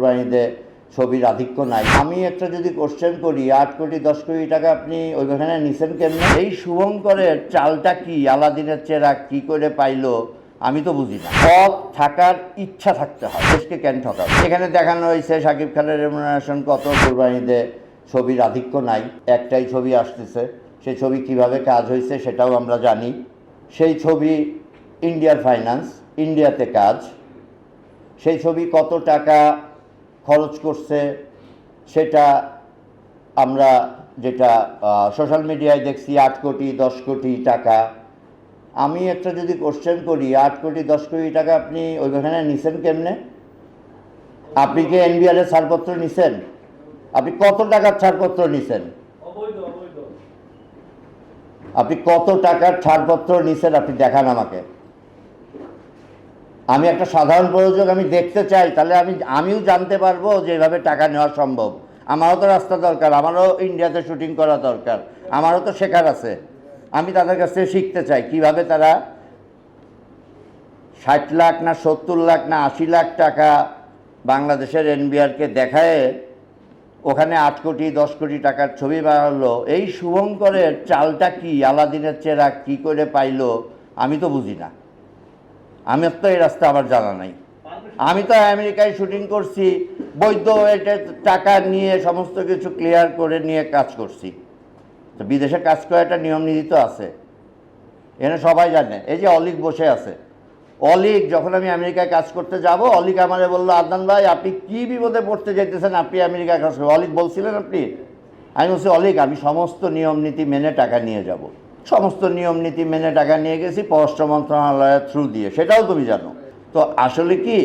কোরবানিতে ছবির আধিক্য নাই। আমি একটা যদি কোশ্চেন করি, 8 কোটি 10 কোটি টাকা আপনি ওইখানে নিছেন কেমনে? এই শুভঙ্করের চালটা কি, আলাদিনের চেরাগ কি করে পাইলো আমি তো বুঝি না। সৎ থাকার ইচ্ছা থাকতে হয়, দেশকে কেন ঠকাবে? এখানে দেখানো হয়েছে শাকিব খানের রেমুনারেশন কত, কোরবানিতে ছবির আধিক্য নাই, একটাই ছবি আসতেছে, সেই ছবি কিভাবে কাজ হয়েছে সেটাও আমরা জানি। সেই ছবি ইন্ডিয়ার ফাইন্যান্স, ইন্ডিয়াতে কাজ, সেই ছবি কত টাকা খরচ করছে সেটা আমরা যেটা সোশ্যাল মিডিয়ায় দেখছি 8 কোটি 10 কোটি টাকা। আমি একটা যদি কোশ্চেন করি, 8 কোটি 10 কোটি টাকা আপনি ওইখানে নিছেন কেমনে? আপনি কি এনবিআর এর ছাড়পত্র নিছেন? আপনি কত টাকার ছাড়পত্র নিছেন? আপনি কত টাকার ছাড়পত্র নিছেন আপনি দেখান আমাকে। আমি একটা সাধারণ প্রযোজক, আমি দেখতে চাই, তাহলে আমিও জানতে পারবো যে এভাবে টাকা নেওয়া সম্ভব। আমারও তো রাস্তা দরকার, আমারও ইন্ডিয়াতে শুটিং করা দরকার, আমারও তো শেখার আছে। আমি তাদের কাছ থেকে শিখতে চাই কিভাবে তারা 60 লাখ না 70 লাখ না 80 লাখ টাকা বাংলাদেশের এনবিআরকে দেখায় ওখানে 8 কোটি 10 কোটি টাকার ছবি বানালো। এই শুভঙ্করের চালটা কি, আলাদিনের চেরাগ কি করে পাইলো আমি তো বুঝি না। আমি তো এই রাস্তা আমার জানা নাই। আমি তো আমেরিকায় শুটিং করছি, বৈধ এটা টাকা নিয়ে সমস্ত কিছু ক্লিয়ার করে নিয়ে কাজ করছি। তো বিদেশে কাজ করার একটা নিয়ম নীতি তো আছে, এখানে সবাই জানে। এই যে অলিক বসে আছে, অলিক যখন আমি আমেরিকায় কাজ করতে যাব, অলিক আমারে বললো, আদনান ভাই আপনি কি বিপদে পড়তে যেতেছেন, আপনি আমেরিকায় কাজ করবেন? অলিক বলছিলেন আপনি? আমি বলছি, অলিক আমি সমস্ত নিয়ম নীতি মেনে টাকা নিয়ে যাব। সমস্ত নিয়ম নীতি মেনে টাকা নিয়ে গেছি পররাষ্ট্র মন্ত্রণালয়ের থ্রু দিয়ে, সেটাও তুমি জানো। তো আসলে কি,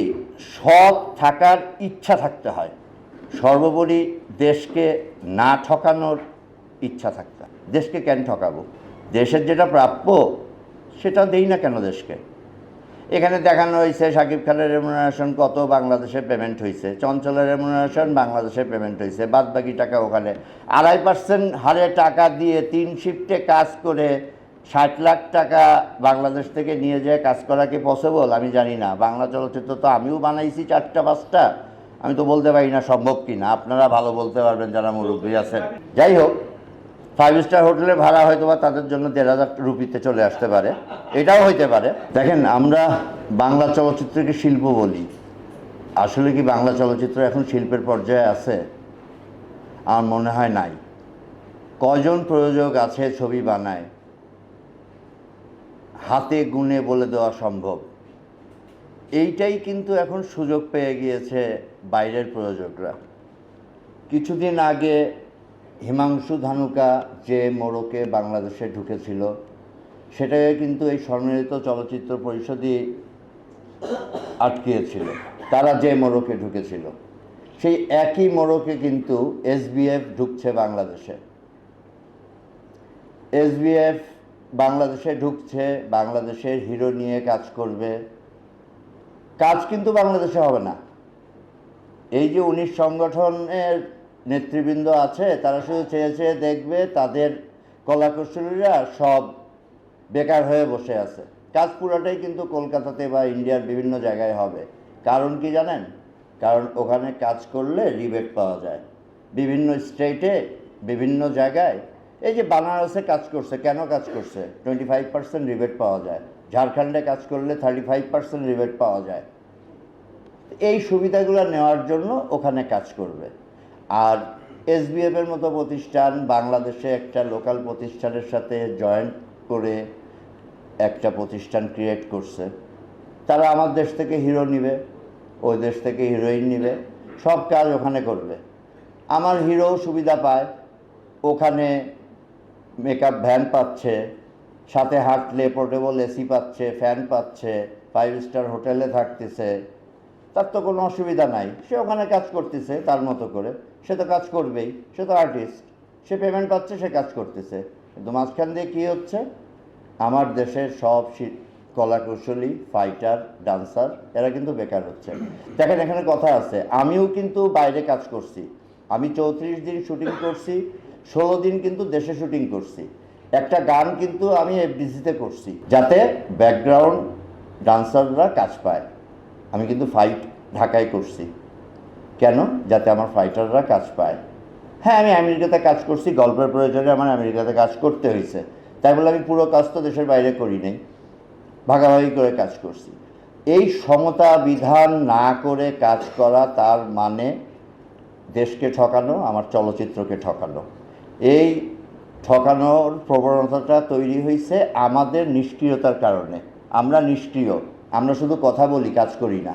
সৎ থাকার ইচ্ছা থাকতে হয়, সর্বোপরি দেশকে না ঠকানোর ইচ্ছা থাকতে হয়। দেশকে কেন ঠকাবো? দেশের যেটা প্রাপ্য সেটা দেই না কেন দেশকে? এখানে দেখানো হয়েছে শাকিব খানের রেমুনারেশন কত বাংলাদেশে পেমেন্ট হয়েছে, চঞ্চলের রেমুনারেশন বাংলাদেশে পেমেন্ট হয়েছে, বাদ বাকি টাকা ওখানে। 2.5% হারে টাকা দিয়ে 3 শিফটে কাজ করে 60 লাখ টাকা বাংলাদেশ থেকে নিয়ে যেয়ে কাজ করা কি পসিবল? আমি জানি না। বাংলা চলচ্চিত্র তো আমিও বানাইছি 4টা 5টা, আমি তো বলতে পারি না সম্ভব কি না। আপনারা ভালো বলতে পারবেন যারা মুরব্বী আছেন। যাই হোক, 5 স্টার হোটেলে ভাড়া হয়তো বা তাদের জন্য 1,500 রুপিতে চলে আসতে পারে, এটাও হইতে পারে। দেখেন, আমরা বাংলা চলচ্চিত্রকে শিল্প বলি, আসলে কি বাংলা চলচ্চিত্র এখন শিল্পের পর্যায়ে আছে? আমার মনে হয় নাই। কয়জন প্রযোজক আছে ছবি বানায়, হাতে গুনে বলে দেওয়া সম্ভব। এইটাই কিন্তু এখন সুযোগ পেয়ে গিয়েছে বাইরের প্রযোজকরা। কিছুদিন আগে হিমাংশু ধানুকা যে মোড়কে বাংলাদেশে ঢুকেছিল, সেটাকে কিন্তু এই সম্মিলিত চলচ্চিত্র পরিষদই আটকিয়েছিল। তারা যে মোড়কে ঢুকেছিল, সেই একই মোড়কে কিন্তু এসবিএফ ঢুকছে বাংলাদেশে। এসবিএফ বাংলাদেশে ঢুকছে, বাংলাদেশের হিরো নিয়ে কাজ করবে। কাজ কিন্তু বাংলাদেশে হবে না। এই যে 19 সংগঠনের নেতৃবৃন্দ আছে, তারা শুধু চেয়ে চেয়ে দেখবে তাদের কলাকুশলীরা সব বেকার হয়ে বসে আছে। কাজ পুরোটাই কিন্তু কলকাতাতে বা ইন্ডিয়ার বিভিন্ন জায়গায় হবে। কারণ কি জানেন? কারণ ওখানে কাজ করলে রিবেট পাওয়া যায় বিভিন্ন স্টেটে, বিভিন্ন জায়গায়। এই যে বানারসে কাজ করছে, কেন কাজ করছে? 25% রিবেট পাওয়া যায়। ঝাড়খণ্ডে কাজ করলে 35% রিবেট পাওয়া যায়। এই সুবিধাগুলো নেওয়ার জন্য ওখানে কাজ করবে। আর এসবিএফের মতো প্রতিষ্ঠান বাংলাদেশে একটা লোকাল প্রতিষ্ঠানের সাথে জয়েন্ট করে একটা প্রতিষ্ঠান ক্রিয়েট করছে। তারা আমার দেশ থেকে হিরো নিবে, ওই দেশ থেকে হিরোইন নিবে, সব কাজ ওখানে করবে। আমার হিরো সুবিধা পায়, ওখানে মেকআপ ভ্যান পাচ্ছে, সাথে হাঁটলে পোর্টেবল এসি পাচ্ছে, ফ্যান পাচ্ছে, 5 স্টার হোটেলে থাকতেছে, তার তো কোনো অসুবিধা নাই। সে ওখানে কাজ করতেছে তার মতো করে, সে তো কাজ করবেই, সে তো আর্টিস্ট, সে পেমেন্ট পাচ্ছে, সে কাজ করতেছে। কিন্তু মাঝখান দিয়ে কী হচ্ছে? আমার দেশের সব কলাকুশলী, ফাইটার, ডান্সার এরা কিন্তু বেকার হচ্ছে। দেখেন, এখানে কথা আছে, আমিও কিন্তু বাইরে কাজ করছি। আমি 34 দিন শুটিং করছি, 16 দিন কিন্তু দেশে শুটিং করছি। একটা গান কিন্তু আমি এফডিসিতে করছি, যাতে ব্যাকগ্রাউন্ড ডান্সাররা কাজ পায়। আমি কিন্তু ফাইট ঢাকায় করছি। কেন? যাতে আমার ফাইটাররা কাজ পায়। হ্যাঁ, আমি আমেরিকাতে কাজ করছি, গল্পের প্রয়োজনে আমার আমেরিকাতে কাজ করতে হয়েছে, তাই বলে আমি পুরো কাজ তো দেশের বাইরে করি নাই, ভাগাভাগি করে কাজ করছি। এই সমতা বিধান না করে কাজ করা, তার মানে দেশকে ঠকানো, আমার চলচ্চিত্রকে ঠকানো। এই ঠকানোর প্রবণতাটা তৈরি হয়েছে আমাদের নিষ্ক্রিয়তার কারণে। আমরা নিষ্ক্রিয়, আমরা শুধু কথা বলি, কাজ করি না।